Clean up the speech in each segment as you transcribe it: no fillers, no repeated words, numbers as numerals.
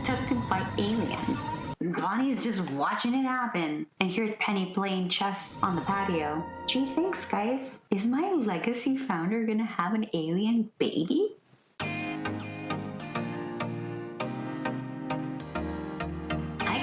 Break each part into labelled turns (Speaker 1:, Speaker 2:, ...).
Speaker 1: abducted by aliens. Bonnie's just watching it happen. And here's Penny playing chess on the patio. Gee, thanks, guys. Is my legacy founder gonna have an alien baby?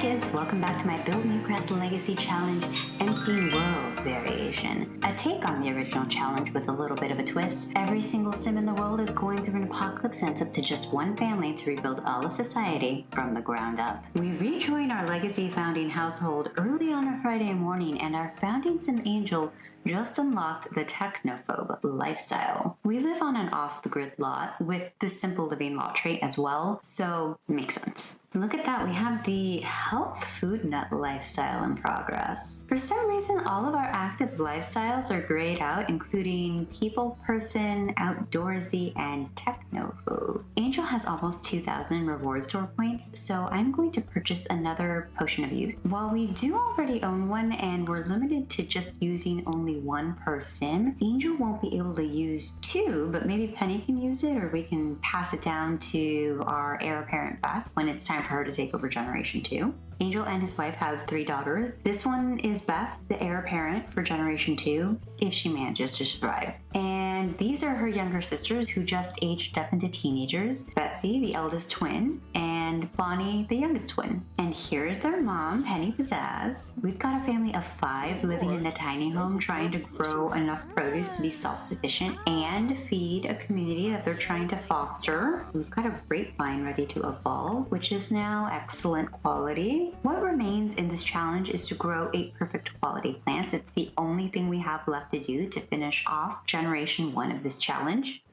Speaker 1: Kids, welcome back to my Build Newcrest Legacy Challenge Empty World variation. A take on the original challenge with a little bit of a twist. Every single sim in the world is going through an apocalypse and it's up to just one family to rebuild all of society from the ground up. We rejoin our legacy founding household early on a Friday morning, and our founding sim Angel just unlocked the technophobe lifestyle. We live on an off-the-grid lot with the simple living lot trait as well, so makes sense. Look at that, we have the health food nut lifestyle in progress. For some reason, all of our active lifestyles are grayed out, including people person, outdoorsy, and technophobe. Angel has almost 2,000 reward store points, so I'm going to purchase another potion of youth. While we do already own one and we're limited to just using only one per sim, Angel won't be able to use two, but maybe Penny can use it, or we can pass it down to our heir-apparent Beth when it's time for her to take over Generation 2. Angel and his wife have 3 daughters. This one is Beth, the heir-apparent for Generation 2, if she manages to survive. And these are her younger sisters who just aged up into teenagers. Betsy, the eldest twin, and Bonnie, the youngest twin. And here's their mom, Penny Pizzazz. We've got a family of 5 living in a tiny home trying to grow enough produce to be self-sufficient and feed a community that they're trying to foster. We've got a grapevine ready to evolve, which is now excellent quality. What remains in this challenge is to grow 8 perfect quality plants. It's the only thing we have left to do to finish off Generation 1 of this challenge.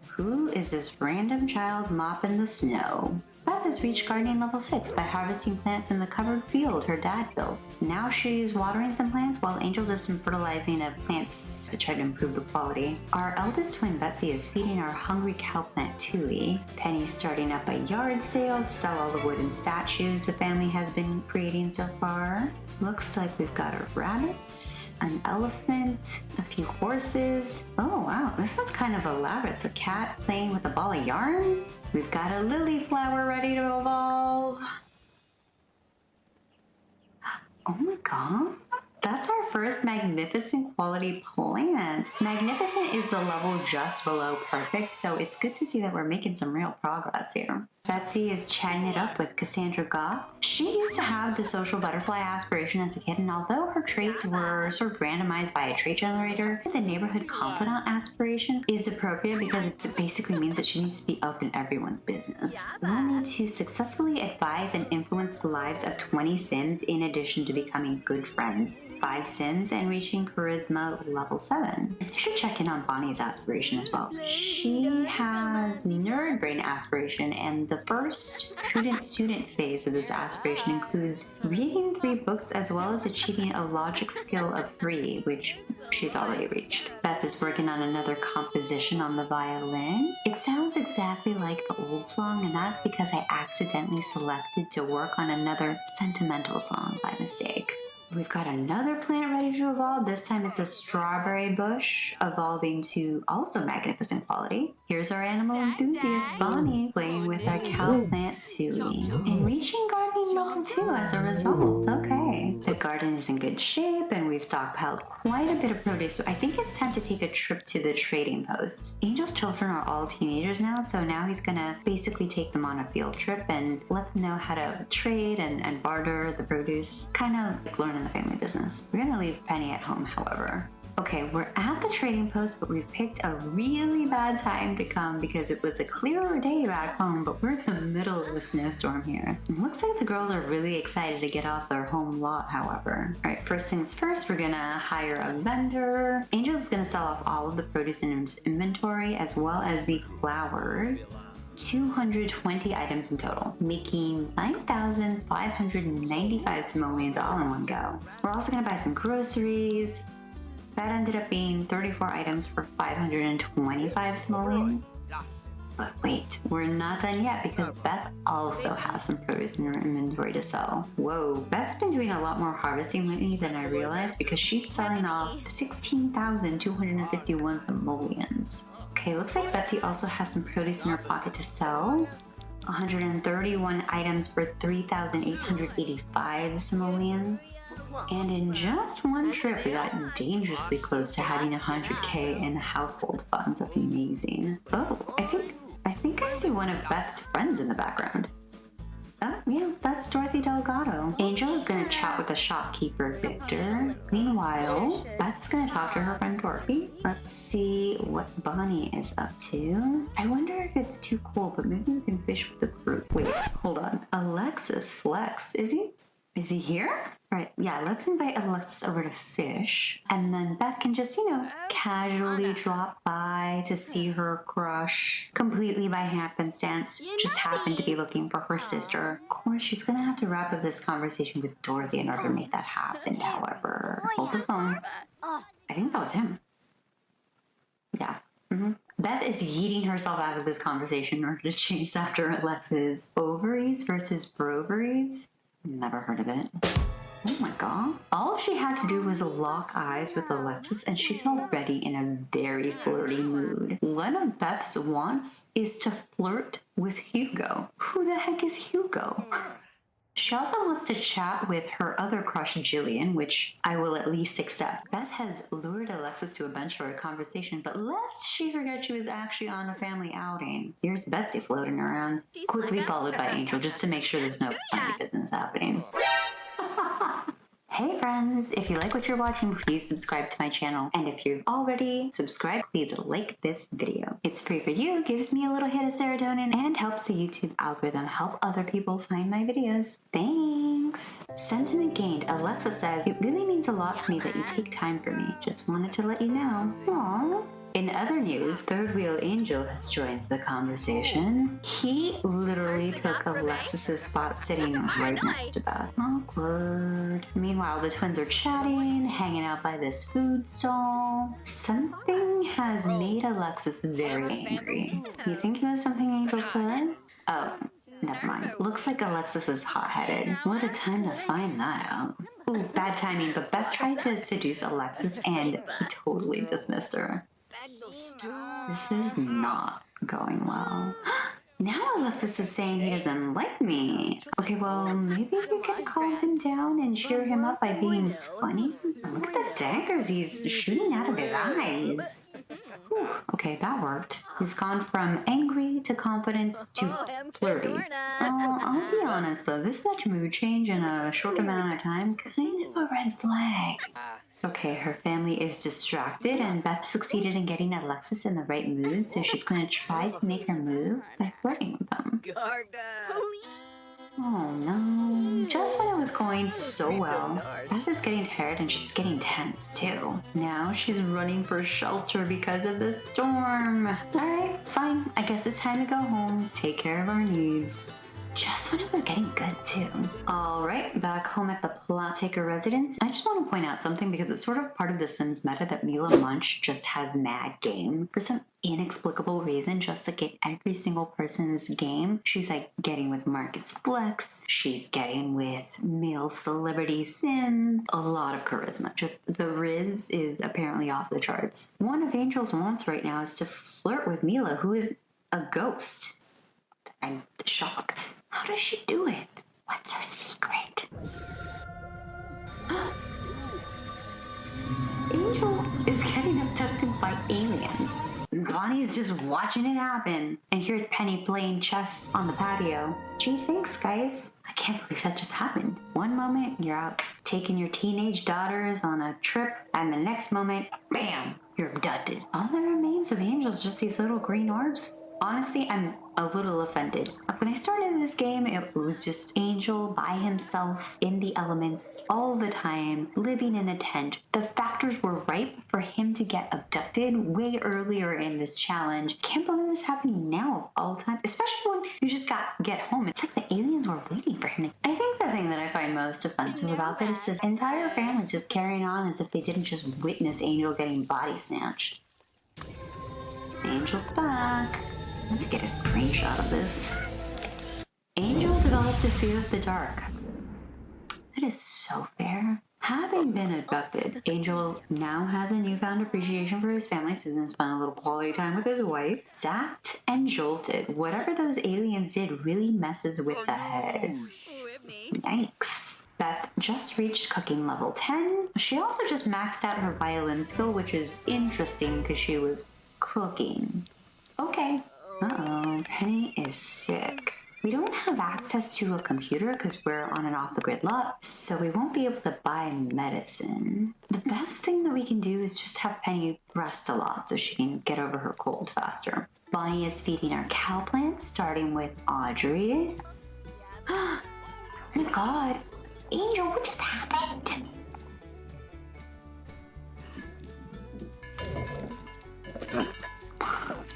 Speaker 1: Who is this random child mopping the snow? Beth has reached gardening level 6 by harvesting plants in the covered field her dad built. Now she's watering some plants while Angel does some fertilizing of plants to try to improve the quality. Our eldest twin Betsy is feeding our hungry cow plant Tui. Penny's starting up a yard sale to sell all the wooden statues the family has been creating so far. Looks like we've got a rabbit, an elephant, a few horses. Oh wow, this one's kind of elaborate. It's a cat playing with a ball of yarn. We've got a lily flower ready to evolve. Oh my god. That's our first magnificent quality plant. Magnificent is the level just below perfect, so it's good to see that we're making some real progress here. Betsy is chatting it up with Cassandra Goff. She used to have the social butterfly aspiration as a kid, and although her traits were sort of randomized by a trait generator, the neighborhood confidant aspiration is appropriate because it basically means that she needs to be up in everyone's business. We'll need to successfully advise and influence the lives of 20 Sims in addition to becoming good friends, 5 Sims, and reaching Charisma level 7. You should check in on Bonnie's aspiration as well. She has Nerd Brain aspiration, and the first prudent-student phase of this aspiration includes reading 3 books as well as achieving a logic skill of 3, which she's already reached. Beth is working on another composition on the violin. It sounds exactly like the old song, and that's because I accidentally selected to work on another sentimental song by mistake. We've got another plant ready to evolve. This time it's a strawberry bush, evolving to also magnificent quality. Here's our animal enthusiast, Bonnie, playing with our cow plant, Tui, and reaching gardening level 2 as a result. Okay. The garden is in good shape, and we've stockpiled quite a bit of produce, so I think it's time to take a trip to the trading post. Angel's children are all teenagers now, so now he's gonna basically take them on a field trip and let them know how to trade and barter the produce. Kind of like learning the family business. We're gonna leave Penny at home, however. Okay, we're at the trading post, but we've picked a really bad time to come because it was a clearer day back home, but we're in the middle of a snowstorm here. It looks like the girls are really excited to get off their home lot, however. All right, first things first, we're gonna hire a vendor. Angel's gonna sell off all of the produce in his inventory as well as the flowers. 220 items in total, making 9,595 simoleons all in one go. We're also gonna buy some groceries. That ended up being 34 items for 525 simoleons. But wait, we're not done yet because Beth also has some produce in her inventory to sell. Whoa, Beth's been doing a lot more harvesting lately than I realized because she's selling off 16,251 simoleons. Okay, looks like Betsy also has some produce in her pocket to sell. 131 items for 3,885 simoleons. And in just one trip, we got dangerously close to having 100K in household funds. That's amazing. Oh, I think I see one of Beth's friends in the background. Oh, yeah, that's Dorothy Delgado. Angel is going to chat with the shopkeeper, Victor. Meanwhile, Beth's going to talk to her friend Dorothy. Let's see what Bonnie is up to. I wonder if it's too cool, but maybe we can fish with the group. Wait, hold on. Alexis Flex, is he here? All right, yeah, let's invite Alexis over to fish. And then Beth can just, casually drop by to see her crush. Completely by happenstance, just happened to be looking for her sister. Of course, she's gonna have to wrap up this conversation with Dorothy in order to make that happen, however. Hold the phone. I think that was him. Yeah. Beth is yeeting herself out of this conversation in order to chase after Alexis. Ovaries versus broveries? Never heard of it. Oh my god. All she had to do was lock eyes with Alexis and she's already in a very flirty mood. One of Beth's wants is to flirt with Hugo. Who the heck is Hugo? She also wants to chat with her other crush, Jillian, which I will at least accept. Beth has lured Alexis to a bench for a conversation, but lest she forget she was actually on a family outing. Here's Betsy floating around, quickly followed by Angel, just to make sure there's no funny business happening. Hey friends, if you like what you're watching, please subscribe to my channel. And if you've already subscribed, please like this video. It's free for you, gives me a little hit of serotonin, and helps the YouTube algorithm help other people find my videos. Thanks! Sentiment gained. Alexa says, it really means a lot to me that you take time for me. Just wanted to let you know. Aww. In other news, Third Wheel Angel has joined the conversation. He literally took Alexis's spot sitting right next to Beth. Awkward. Meanwhile, the twins are chatting, hanging out by this food stall. Something has made Alexis very angry. You think it was something Angel said? Oh, never mind. Looks like Alexis is hot-headed. What a time to find that out. Ooh, bad timing, but Beth tried to seduce Alexis and he totally dismissed her. This is not going well. Now Alexis is saying he doesn't like me. Okay, well, maybe we can calm him down and cheer him up by being funny. Look at the daggers he's shooting out of his eyes. Whew, okay, that worked. He's gone from angry to confident to flirty. I'll be honest though, this much mood change in a short amount of time, kind of a red flag. Okay, her family is distracted and Beth succeeded in getting Alexis in the right mood, so she's going to try to make her move by flirting with him. Oh no. Just when it was going so well, Beth is getting tired and she's getting tense too. Now she's running for shelter because of the storm. Alright, fine. I guess it's time to go home, take care of our needs. Just when it was getting good too. Alright, back home at the plot taker residence. I just want to point out something because it's sort of part of the Sims meta that Mila Munch just has mad game. For some inexplicable reason, just to get every single person's game, she's like getting with Marcus Flex, she's getting with male celebrity Sims, a lot of charisma. Just the Riz is apparently off the charts. One of Angel's wants right now is to flirt with Mila, who is a ghost. I'm shocked. How does she do it? What's her secret? Angel is getting abducted by aliens. Bonnie's just watching it happen. And here's Penny playing chess on the patio. Gee, thanks, guys. I can't believe that just happened. One moment, you're out taking your teenage daughters on a trip, and the next moment, bam, you're abducted. All that remains of Angel is just these little green orbs. Honestly, I'm a little offended. When I started this game, it was just Angel by himself in the elements all the time, living in a tent. The factors were ripe for him to get abducted way earlier in this challenge. Can't believe this happening now of all time, especially when you just get home. It's like the aliens were waiting for him. I think the thing that I find most offensive about this is his entire family's just carrying on as if they didn't just witness Angel getting body snatched. Angel's back. I want to get a screenshot of this. Angel developed a fear of the dark. That is so fair. Having been abducted, Angel now has a newfound appreciation for his family, so he's going to spend a little quality time with his wife. Zapped and jolted. Whatever those aliens did really messes with the head. Yikes. Beth just reached cooking level 10. She also just maxed out her violin skill, which is interesting because she was cooking. Okay. Uh-oh, Penny is sick. We don't have access to a computer because we're on an off-the-grid lot, so we won't be able to buy medicine. The best thing that we can do is just have Penny rest a lot so she can get over her cold faster. Bonnie is feeding our cow plants, starting with Audrey. Oh my god. Angel, what just happened?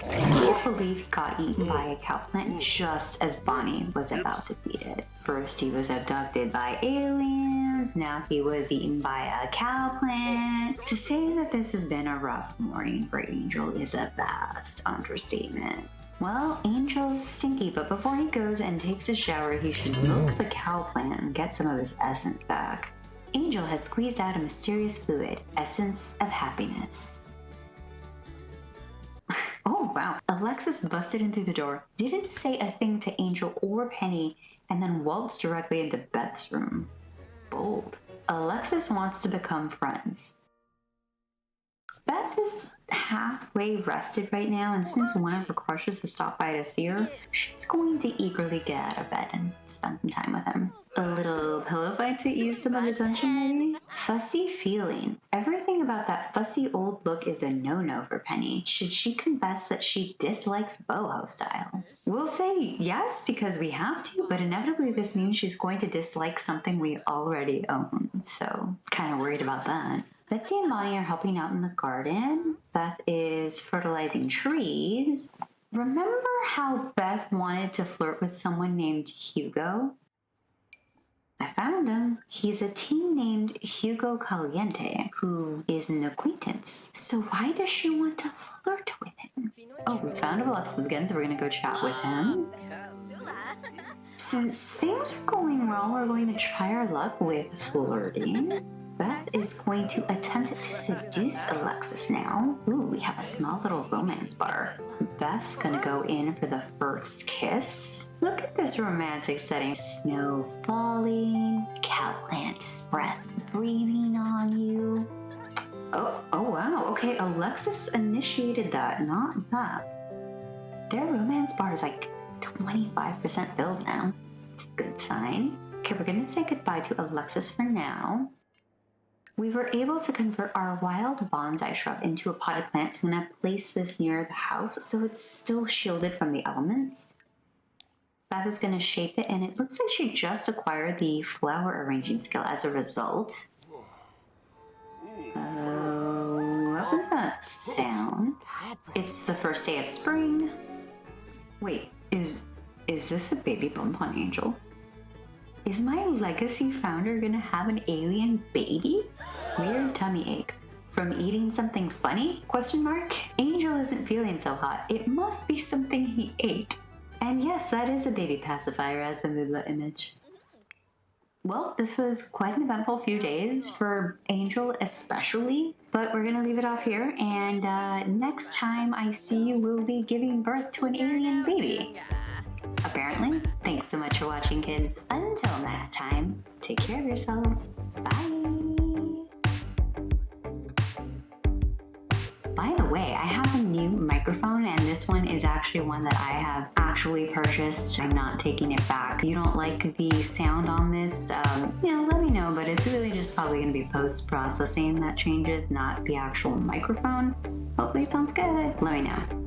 Speaker 1: I can't believe he got eaten by a cow plant just as Bonnie was about to feed it. First he was abducted by aliens, now he was eaten by a cow plant. To say that this has been a rough morning for Angel is a vast understatement. Well, Angel's stinky, but before he goes and takes a shower, he should milk the cow plant and get some of his essence back. Angel has squeezed out a mysterious fluid, essence of happiness. Oh wow, Alexis busted in through the door, didn't say a thing to Angel or Penny, and then waltzed directly into Beth's room. Bold. Alexis wants to become friends. Beth is halfway rested right now, and since one of her crushes has stopped by to see her, she's going to eagerly get out of bed and spend some time with him. A little pillow fight to ease some of the tension, maybe? Fussy feeling. Everything about that fussy old look is a no-no for Penny. Should she confess that she dislikes boho style? We'll say yes because we have to, but inevitably this means she's going to dislike something we already own, so kind of worried about that. Betsy and Bonnie are helping out in the garden. Beth is fertilizing trees. Remember how Beth wanted to flirt with someone named Hugo? I found him. He's a teen named Hugo Caliente, who is an acquaintance. So why does she want to flirt with him? Oh, we found Alexis again, so we're gonna go chat with him. Since things are going well, we're going to try our luck with flirting. Beth is going to attempt to seduce Alexis now. Ooh, we have a small little romance bar. Beth's gonna go in for the first kiss. Look at this romantic setting. Snow falling, cow plant's breath breathing on you. Oh wow, okay, Alexis initiated that, not Beth. Their romance bar is like 25% filled now. It's a good sign. Okay, we're gonna say goodbye to Alexis for now. We were able to convert our wild bonsai shrub into a potted plant, so I'm going to place this near the house so it's still shielded from the elements. Beth is going to shape it, and it looks like she just acquired the flower arranging skill as a result. What was that sound? It's the first day of spring. Wait, is this a baby bump on Angel? Is my legacy founder gonna have an alien baby? Weird tummy ache. From eating something funny? Question mark? Angel isn't feeling so hot. It must be something he ate. And yes, that is a baby pacifier as the moodlet image. Well, this was quite an eventful few days for Angel especially, but we're gonna leave it off here, and next time I see you, we'll be giving birth to an alien baby. Apparently. Thanks so much for watching, kids. Until next time, take care of yourselves. Bye! By the way, I have a new microphone, and this one is actually one that I have actually purchased. I'm not taking it back. If you don't like the sound on this, let me know, but it's really just probably going to be post-processing that changes, not the actual microphone. Hopefully it sounds good. Let me know.